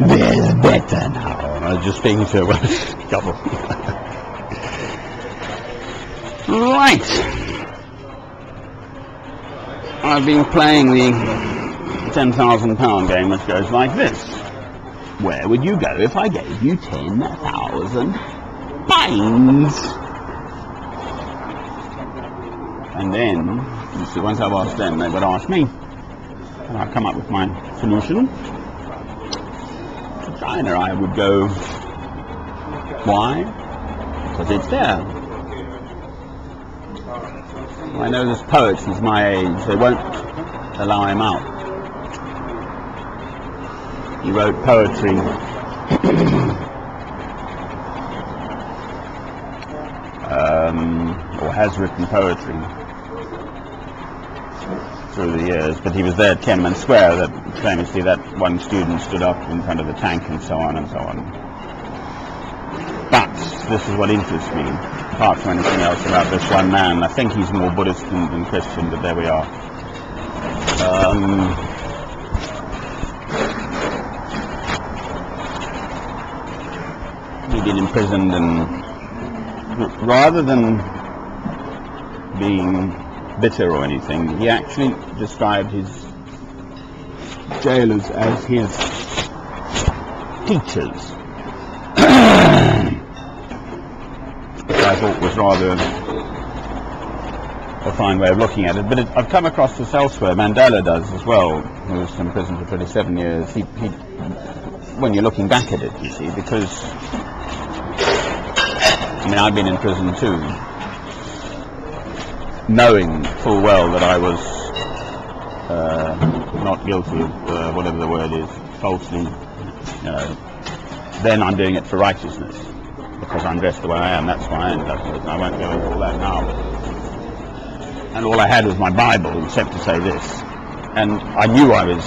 There's better now. I was just speaking to a Welsh couple. Right. I've been playing the £10,000 game, which goes like this. Where would you go if I gave you 10,000 pounds? And then, you see, once I've asked them, they've got to ask me. And I've come up with my solution. To China I would go. Why? Because it's there. I know this poet, he's my age, they won't allow him out. He wrote poetry. Or has written poetry through the years, but he was there at Tiananmen Square, that famously that one student stood up in front of the tank and so on and so on. But this is what interests me, apart from anything else about this one man. I think he's more Buddhist than Christian, but there we are. He'd been imprisoned, and rather than being bitter or anything, he actually described his jailers as his teachers, which I thought was rather a fine way of looking at it. But I've come across this elsewhere. Mandela does as well, who was in prison for 27 years. He when you're looking back at it, you see, because I mean, I've been in prison too, knowing full well that I was not guilty of whatever the word is, falsely. Then I'm doing it for righteousness, because I'm dressed the way I am. That's why I ended up with it. I won't go into all that now. And all I had was my Bible, except to say this. And I knew I was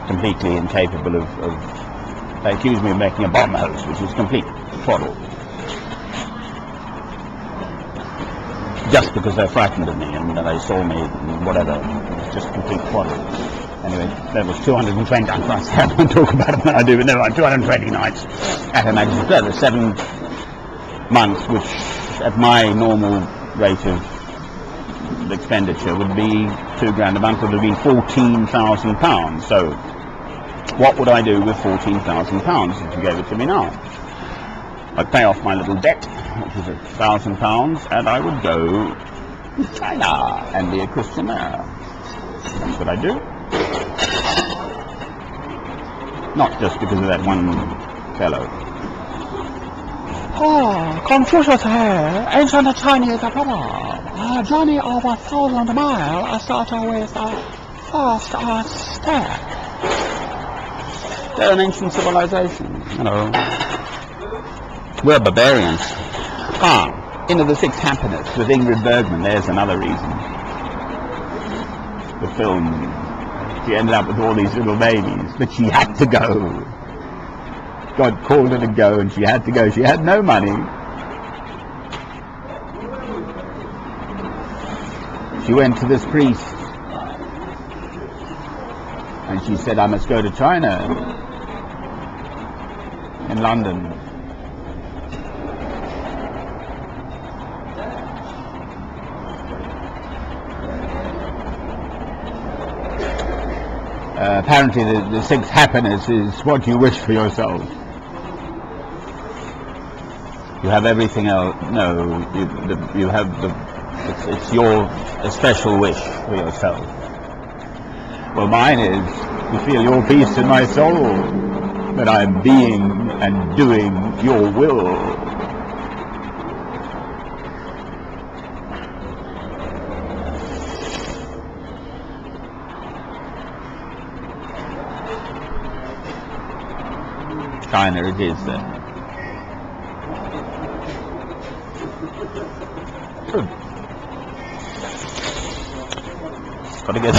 completely incapable of they accused me of making a bomb hoax, which was complete twaddle. Just because they're frightened of me and they saw me and whatever. It was just complete twaddle. Anyway, there was 220, I won't talk about it when I do, but never mind, 220 nights at Her Majesty's Club. The 7 months, which at my normal rate of expenditure would be £2 a month, would have been £14,000. So, what would I do with £14,000 if you gave it to me now? I'd pay off my little debt, which was £1,000, and I would go to China and be a Christian there. That's what I do. Not just because of that one fellow. Confucius here, ancient Chinese proverb. A journey of 1,000 miles starts with a first step. They're an ancient civilization, you know. We're barbarians. Into the Sixth Happiness with Ingrid Bergman, there's another reason. The film, she ended up with all these little babies, but she had to go. God called her to go and she had to go. She had no money. She went to this priest and she said, I must go to China in London. Apparently the sixth happiness is what you wish for yourself. You have everything else. No, you have it's your special wish for yourself. Well, mine is to feel your peace in my soul, that I am being and doing your will. China it is then. Good. Got to get.